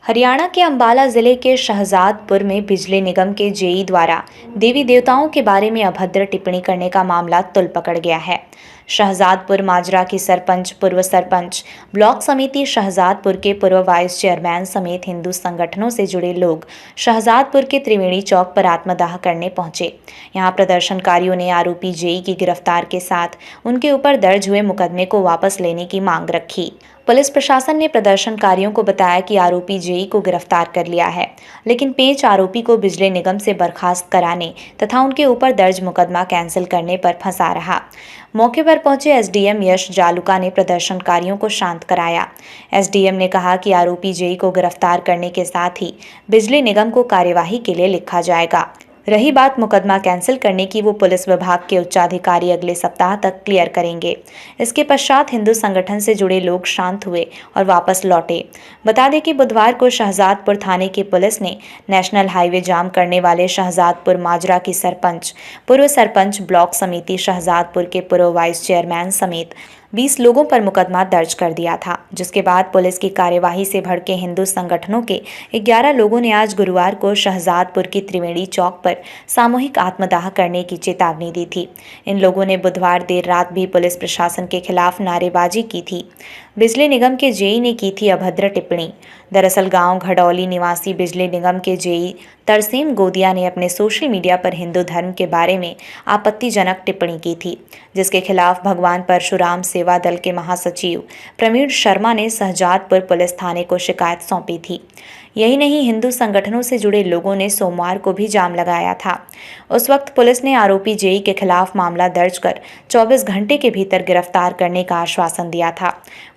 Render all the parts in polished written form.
हरियाणा के अंबाला जिले के शहजादपुर में बिजली निगम के जेई द्वारा देवी देवताओं के बारे में अभद्र टिप्पणी करने का मामला तुल पकड़ गया है। शहजादपुर माजरा की सरपंच, पूर्व सरपंच, ब्लॉक समिति शहजादपुर के पूर्व वाइस चेयरमैन समेत हिंदू संगठनों से जुड़े लोग शहजादपुर के त्रिवेणी चौक पर आत्मदाह करने पहुंचे। यहां प्रदर्शनकारियों ने आरोपी जेई की गिरफ्तार के साथ उनके ऊपर दर्ज हुए मुकदमे को वापस लेने की मांग रखी। पुलिस प्रशासन ने प्रदर्शनकारियों को बताया कि आरोपी जेई को गिरफ्तार कर लिया है, लेकिन पेंच आरोपी को बिजली निगम से बर्खास्त कराने तथा उनके ऊपर दर्ज मुकदमा कैंसिल करने पर फंसा रहा। मौके पर पहुंचे एसडीएम यश जालुका ने प्रदर्शनकारियों को शांत कराया। एसडीएम ने कहा कि आरोपी जेई को गिरफ्तार करने के साथ ही बिजली निगम को कार्यवाही के लिए लिखा जाएगा। रही बात मुकदमा कैंसिल करने की, वो पुलिस विभाग के उच्चाधिकारी अगले सप्ताह तक क्लियर करेंगे। इसके पश्चात हिंदू संगठन से जुड़े लोग शांत हुए और वापस लौटे। बता दें कि बुधवार को शहजादपुर थाने की पुलिस ने नेशनल हाईवे जाम करने वाले शहजादपुर माजरा की सरपंच, पूर्व सरपंच, ब्लॉक समिति शहजादपुर के पूर्व वाइस चेयरमैन समेत 20 लोगों पर मुकदमा दर्ज कर दिया था, जिसके बाद पुलिस की कार्यवाही से भड़के हिंदू संगठनों के 11 लोगों ने आज गुरुवार को शहजादपुर की त्रिवेणी चौक पर सामूहिक आत्मदाह करने की चेतावनी दी थी। इन लोगों ने बुधवार देर रात भी पुलिस प्रशासन के खिलाफ नारेबाजी की थी। बिजली निगम के जेई ने की थी अभद्र टिप्पणी। दरअसल गांव घड़ौली निवासी बिजली निगम के जेई तरसेम गोदिया ने अपने सोशल मीडिया पर हिंदू धर्म के बारे में आपत्तिजनक टिप्पणी की थी, जिसके खिलाफ भगवान परशुराम सेवा दल के महासचिव प्रवीण शर्मा ने शहजादपुर पुलिस थाने को शिकायत सौंपी थी। यही नहीं, हिंदू संगठनों से जुड़े लोगों ने सोमवार को भी जाम लगाया था। उस वक्त पुलिस ने आरोपी जेई के खिलाफ मामला दर्ज कर 24 घंटे के भीतर गिरफ्तार करने का आश्वासन दिया था।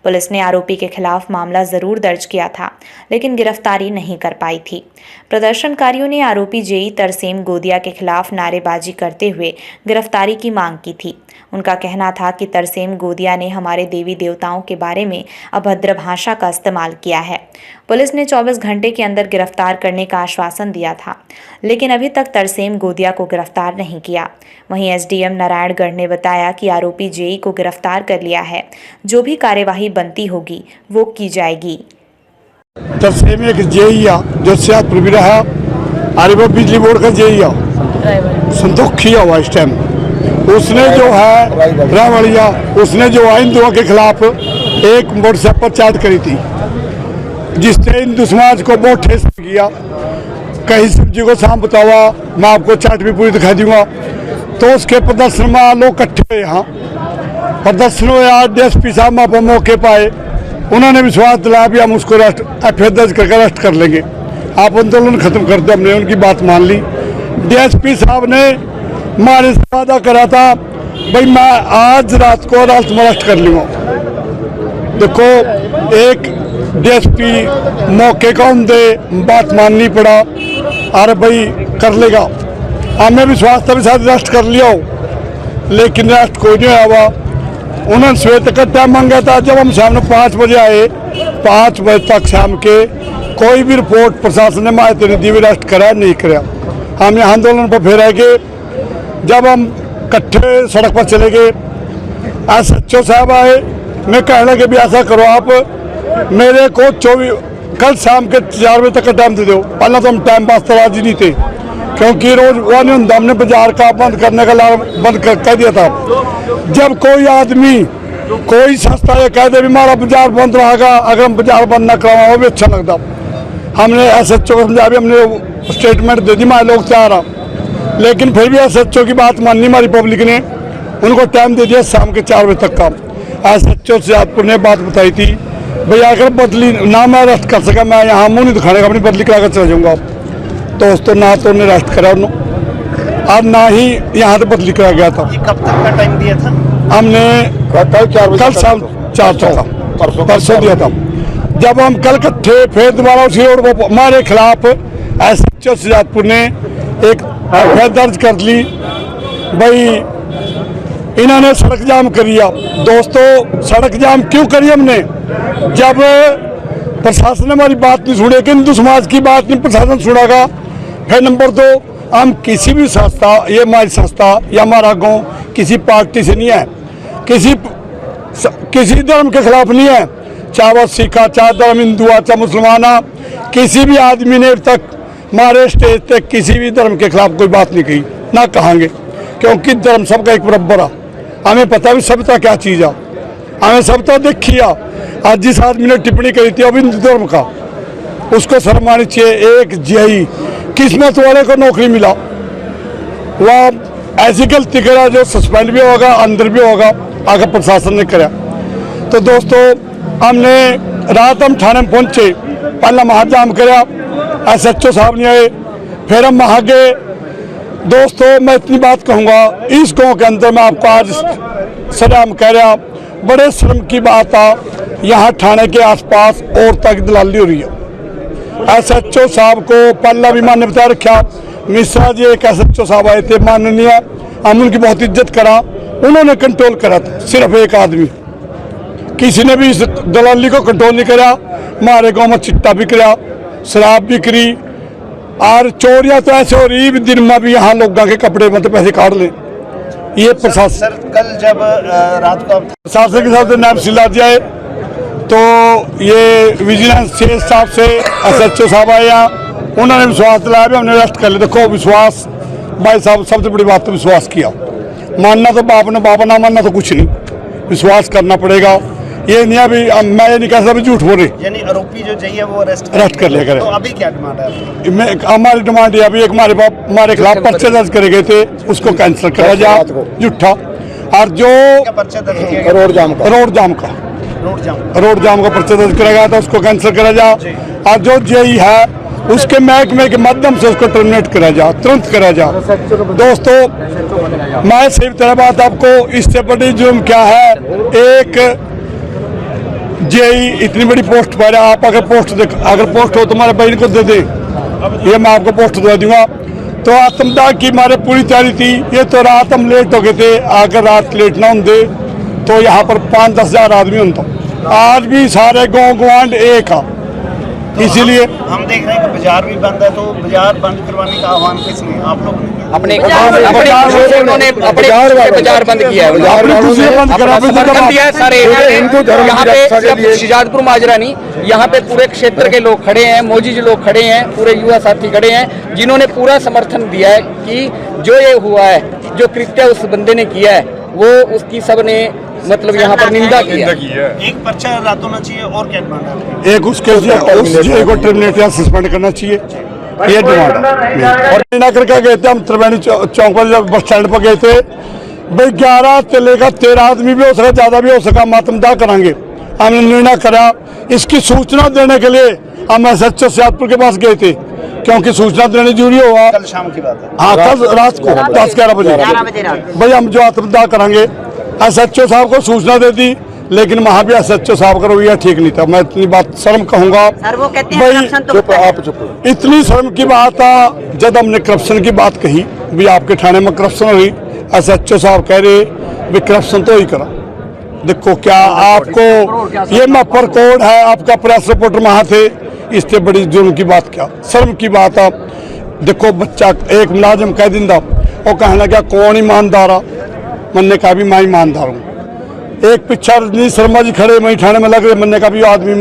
पुलिस ने आरोपी के खिलाफ मामला जरूर दर्ज किया था, लेकिन गिरफ्तारी नहीं कर पाई थी। प्रदर्शनकारियों ने आरोपी जेई तरसेम गोदिया के खिलाफ नारेबाजी करते हुए गिरफ्तारी की मांग की थी। उनका कहना था कि तरसेम गोदिया ने हमारे देवी देवताओं के बारे में अभद्र भाषा का इस्तेमाल किया है। पुलिस ने 24 घंटे के अंदर गिरफ्तार करने का आश्वासन दिया था, लेकिन अभी तक तरसेम गोदिया को गिरफ्तार नहीं किया। वहीं एसडीएम नारायणगढ़ ने बताया कि आरोपी जेई को गिरफ्तार कर लिया है, जो भी कार्यवाही बनती होगी वो की जाएगी। तरसेम एक जेई जो सियादपुर भी रहा, अरे वो बिजली बोर्ड का जेई संतोखी हुआ इस टाइम। उसने जो है रावड़िया, उसने जो हिंदुओं के खिलाफ एक व्हाट्सएप पर चैट करी थी, जिससे हिंदू समाज को बहुत ठेस किया। कहीं शिव जी को शाम बतावा, मैं आपको चैट भी पूरी दिखा दूंगा। तो उसके प्रदर्शन में लोग इकट्ठे हुए, यहाँ प्रदर्शन हुआ। डीएसपी साहब वहाँ पर मौके पाए, उन्होंने विश्वास दिलाया भी हम उसको एफआईआर दर्ज करके अरेस्ट कर लेंगे, आप आंदोलन खत्म कर दो। हमने उनकी बात मान ली। डीएसपी साहब ने हमारे से वादा करा था, भाई मैं आज रात को अदालत में अरेस्ट कर लूँगा। देखो, एक डीएसपी मौके का उनसे बात माननी पड़ा, अरे भाई कर लेगा। हमें विश्वास था भी शायद अरेस्ट कर लिया हो, लेकिन अरेस्ट कोई नहीं हुआ। उन्होंने सवेर तक का टाइम मांगा था। जब हम शाम 5 बजे आए, 5 बजे तक शाम के कोई भी रिपोर्ट प्रशासन ने मारे तो नहीं दी, अरेस्ट करा नहीं करा। हम यहाँ आंदोलन पर फिर आए। जब हम इकट्ठे सड़क पर चले गए, एसएचओ साहब आए। मैं कहने लगे भी ऐसा करो, आप मेरे को 24 कल शाम के 4 बजे तक का टाइम दे दो। पहले तो हम टाइम पास तो राजी नहीं थे, क्योंकि रोज वो नहीं होता, हमने बाजार का बंद करने का बंद कर दिया था। जब कोई आदमी, कोई संस्था ये कह दे भी हमारा बाजार बंद रहेगा, अगर हम बाजार बंद न करवाओ वो भी अच्छा लगता। हमने एसएचओ को समझा भी, हमने स्टेटमेंट दे दी, हमारे लोग तैयार आ, लेकिन फिर भी एसएचओ की बात माननी हमारी पब्लिक ने। उनको टाइम दे दिया शाम के 4 बजे तक का। एसएचओ से आपको ने बात बताई थी, भैया अगर बदली ना मैं अरेस्ट कर सका, मैं यहाँ मुँह नहीं दिखाने का, अपनी बदली करा कर चला जाऊँगा। दोस्तों, ना तो उन्हें अरेस्ट करा और ना ही यहाँ से बदली करा गया था। कब तक का टाइम दिया था? हमने कल शाम 4 परसों दिया था। जब हम कल इकट्ठे फिर दोबारा उसी रोड पर हमारे खिलाफ एसएचओ शहजादपुर ने एक एफआईआर दर्ज कर ली, भाई इन्होंने सड़क जाम करिया। दोस्तों, सड़क जाम क्यों करी हमने? जब प्रशासन ने हमारी बात नहीं सुनी, कि हिंदू समाज की बात नहीं प्रशासन सुनेगा। फिर नंबर 2, हम किसी भी संस्था, ये हमारी संस्था या हमारा गांव किसी पार्टी से नहीं है, किसी धर्म के खिलाफ नहीं है। चाहे वो सिखा, चाहे धर्म हिंदू, चाहे मुसलमान, किसी भी आदमी ने अब तक हमारे स्टेज पे किसी भी धर्म के खिलाफ कोई बात नहीं कही, ना कहेंगे, क्योंकि धर्म सबका एक बराबर है। हमें पता भी सभ्यता क्या चीज़ है, हमें सभ्यता देखी है। आज जिस आदमी ने टिप्पणी करी थी अब हिंदू धर्म का, उसको शर्म आनी चाहिए। एक जेई किस्मत वाले को नौकरी मिला, वह ऐसी गलती करा जो सस्पेंड भी होगा, अंदर भी होगा, अगर प्रशासन ने करा। तो दोस्तों, हमने रात हम थाने में पहुंचे, पहला महाजाम करा, SHO साहब नहीं आए, फिर हम वहाँ गए। दोस्तों, मैं इतनी बात कहूँगा, इस गांव के अंदर मैं आपको आज सलाम कह रहा, बड़े शर्म की बात है, यहाँ थाने के आसपास और तक दलाली हो रही है। SHO साहब को पहला भी मान्य बता रखा, मिश्रा जी एक SHO साहब आए थे माननीय, हम उनकी बहुत इज्जत करा, उन्होंने कंट्रोल करा था। सिर्फ एक आदमी, किसी ने भी इस दलाली को कंट्रोल नहीं करा। हमारे गांव में चिट्टा बिक रहा, शराब बिक रही, और चोरियां तो ऐसे हो रही दिन में भी, यहाँ लोगों के कपड़े मतलब पैसे काट लें। ये प्रशासन सर कल जब रात को प्रशासन के साथ नायब सिला जाए तो ये विजिलेंस चीफ साहब से SHO साहब आए, उन्होंने विश्वास दिलाया भी हमने अरेस्ट कर लिया। देखो विश्वास भाई साहब, सबसे बड़ी बात तो विश्वास किया, मानना तो बाप ने, बाप ना मानना तो कुछ नहीं, विश्वास करना पड़ेगा। ये नहीं अभी मैं ये नहीं कह सकता भी झूठ बोल रही, यानी आरोपी जो चाहिए वो अरेस्ट कर लिया करें। तो अभी क्या डिमांड है? मैं हमारी डिमांड है अभी, एक हमारे खिलाफ पर्चे दर्ज करे गए थे, उसको कैंसिल करा जाए झूठा, और जो क्या पर्चा दर्ज किया गया? रोड जाम का रोड जाम का पर्चा दर्ज करा गया था, उसको कैंसिल करा जाए, और जो जेई है उसके महकमे के माध्यम से उसको टर्मिनेट करा जाए, तुरंत करा जाए। दोस्तों, मैं सही तरह बात आपको, इससे बड़ी जुर्म क्या है, एक जेई इतनी बड़ी पोस्ट पर है, आप अगर पोस्ट हो तुम्हारे बहन को दे दे, ये मैं आपको पोस्ट दे दूंगा। तो आत्मदाह की हमारे पूरी तैयारी थी, ये तो रात हम लेट हो गए थे, अगर रात लेट ना होते तो यहाँ पर 5-10 हज़ार आदमी होता। आज भी सारे गाँव गवांड एक है, इसीलिए हम देख रहे हैं कि बाजार भी बंद है, तो बाजार बंद करवाने का आह्वान किसने? आप लोग ने अपने उन्होंने अपने बाजार बंद किया है, समर्थन दिया है सारे। यहाँ पे सिर्फ शिजातपुर माजरा नहीं, यहाँ पे पूरे क्षेत्र के लोग खड़े हैं, मोजी लोग खड़े हैं, पूरे युवा साथी खड़े हैं, जिन्होंने पूरा समर्थन दिया है कि जो ये हुआ है, जो कृत्य उस बंदे ने किया है, वो उसकी सबने मतलब यहाँ पर निंदा किया। एक पर्चा रात होना चाहिए, और क्या डिमांड है? एक उसके उस जेई को टर्मिनेट या सस्पेंड करना चाहिए, ये डिमांड है। और निर्णय करके गए थे हम त्रिवेणी चौक पर, जब बस स्टैंड पर गए थे भाई, 11 से लेकर 13 आदमी भी हो सका, ज़्यादा भी हो सका, मातमदाह कराएंगे। हमने निर्णय करा, इसकी सूचना देने के लिए हम SHO सियादपुर के पास गए थे, क्योंकि सूचना देनी जरूरी होगा। कल शाम की बात है। हाँ, कल रात को 10-11 बजे भाई हम जो आत्मदाह कराएंगे, SHO साहब को सूचना दे दी, लेकिन वहाँ भी SHO साहब का रवैया ठीक नहीं था। मैं इतनी बात शर्म कहूँगा भाई, इतनी शर्म की बात है। जब हमने करप्शन की बात कही भी, आपके थाने में करप्शन हुई, SHO साहब कह रहे भी करप्शन तो ही करा। देखो क्या आपको ये मफर कोड है, आपका प्रेस रिपोर्टर वहाँ थे, इससे बड़ी जुर्म की बात क्या, शर्म की बात है। देखो बच्चा एक मुलाजिम कह दिंदा, वो कहने लगा कौन ईमानदार है, मैंने कहा भी मैं ईमानदार हूँ। एक पिछा रजनीश शर्मा जी खड़े वहीं थाने में लग रहे, मैंने कहा भी आदमी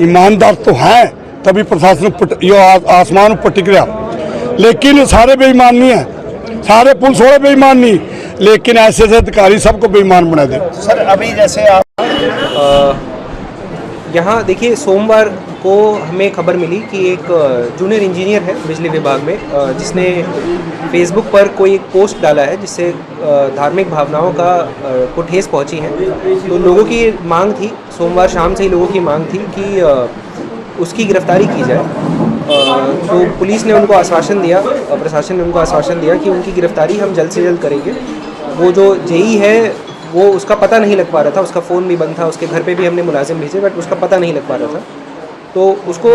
ईमानदार तो है, तभी प्रशासन आसमान पर टिक रहा। लेकिन सारे बेईमान नहीं है, सारे पुलिस वाले बेईमान नहीं, लेकिन ऐसे अधिकारी सबको बेईमान बना दे। सर अभी जैसे आप यहाँ देखिए, सोमवार को हमें खबर मिली कि एक जूनियर इंजीनियर है बिजली विभाग में, जिसने फेसबुक पर कोई एक पोस्ट डाला है जिससे धार्मिक भावनाओं को ठेस पहुंची है। तो लोगों की मांग थी, सोमवार शाम से ही लोगों की मांग थी कि उसकी गिरफ्तारी की जाए। तो पुलिस ने उनको आश्वासन दिया, प्रशासन ने उनको आश्वासन दिया कि उनकी गिरफ्तारी हम जल्द से जल्द करेंगे। वो जो जेई है वो उसका पता नहीं लग पा रहा था, उसका फ़ोन भी बंद था, उसके घर पे भी हमने मुलाजिम भेजे, बट उसका पता नहीं लग पा रहा था, तो उसको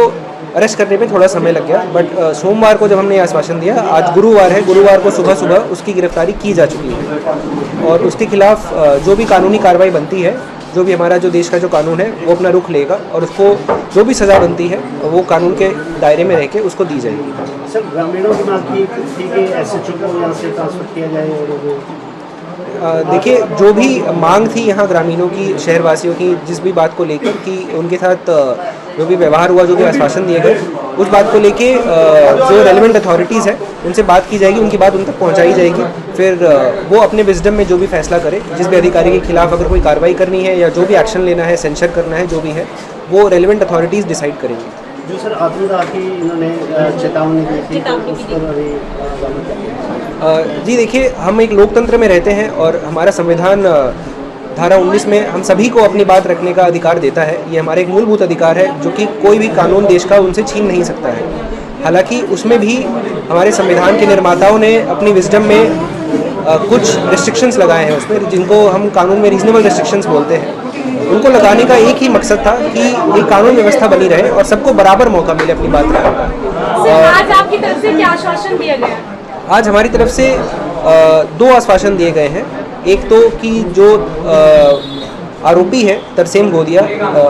अरेस्ट करने में थोड़ा समय लग गया। बट सोमवार को जब हमने आश्वासन दिया, आज गुरुवार है, गुरुवार को सुबह सुबह उसकी गिरफ्तारी की जा चुकी है, और उसके खिलाफ जो भी कानूनी कार्रवाई बनती है, जो भी हमारा जो देश का जो कानून है वो अपना रुख लेगा, और उसको जो भी सज़ा बनती है वो कानून के दायरे में रह के उसको दी जाएगी। सर ग्रामीणों की मांग की थी कि SHO को यहाँ से ट्रांसफर किया जाए, और देखिए, जो भी मांग थी यहाँ ग्रामीणों की, शहरवासियों की, जिस भी बात को लेकर कि उनके साथ जो भी व्यवहार हुआ, जो भी आश्वासन दिए गए, उस बात को लेके जो रेलिवेंट अथॉरिटीज़ है उनसे बात की जाएगी, उनकी बात उन तक पहुँचाई जाएगी। फिर वो अपने विजडम में जो भी फैसला करे, जिस भी अधिकारी के खिलाफ अगर कोई कार्रवाई करनी है या जो भी एक्शन लेना है, सेंसर करना है, जो भी है वो रेलिवेंट अथॉरिटीज़ डिसाइड करेंगी। जो सर अब्दुल राखी इन्होंने चेतावनी दी थी, तो उस पर अभी जी देखिए, हम एक लोकतंत्र में रहते हैं और हमारा संविधान धारा 19 में हम सभी को अपनी बात रखने का अधिकार देता है। ये हमारा एक मूलभूत अधिकार है जो कि कोई भी कानून देश का उनसे छीन नहीं सकता है। हालांकि उसमें भी हमारे संविधान के निर्माताओं ने अपनी विजडम में कुछ रिस्ट्रिक्शंस लगाए हैं उसमें, जिनको हम कानून में रीजनेबल रिस्ट्रिक्शंस बोलते हैं। उनको लगाने का एक ही मकसद था कि एक कानून व्यवस्था बनी रहे और सबको बराबर मौका मिले अपनी बात रखने का। आज आपकी तरफ से क्या आश्वासन दिया गया? आज हमारी तरफ से 2 आश्वासन दिए गए हैं। एक तो कि जो आरोपी है तरसेम गोदिया,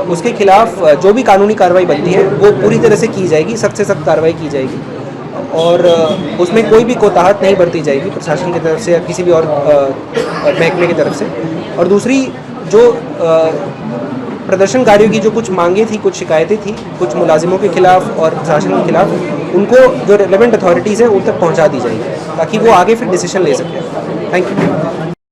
उसके खिलाफ जो भी कानूनी कार्रवाई बनती है वो पूरी तरह से की जाएगी, सख्त से सख्त कार्रवाई की जाएगी और उसमें कोई भी कोताहत नहीं बरती जाएगी प्रशासन की तरफ से या किसी भी और महकमे की तरफ से। और दूसरी, जो प्रदर्शनकारियों की जो कुछ मांगे थी, कुछ शिकायतें थी, कुछ मुलाजिमों के खिलाफ और प्रशासन के खिलाफ, उनको जो रेलेवेंट अथॉरिटीज़ है उन तक पहुंचा दी जाएगी ताकि वो आगे फिर डिसीजन ले सकें। Thank you.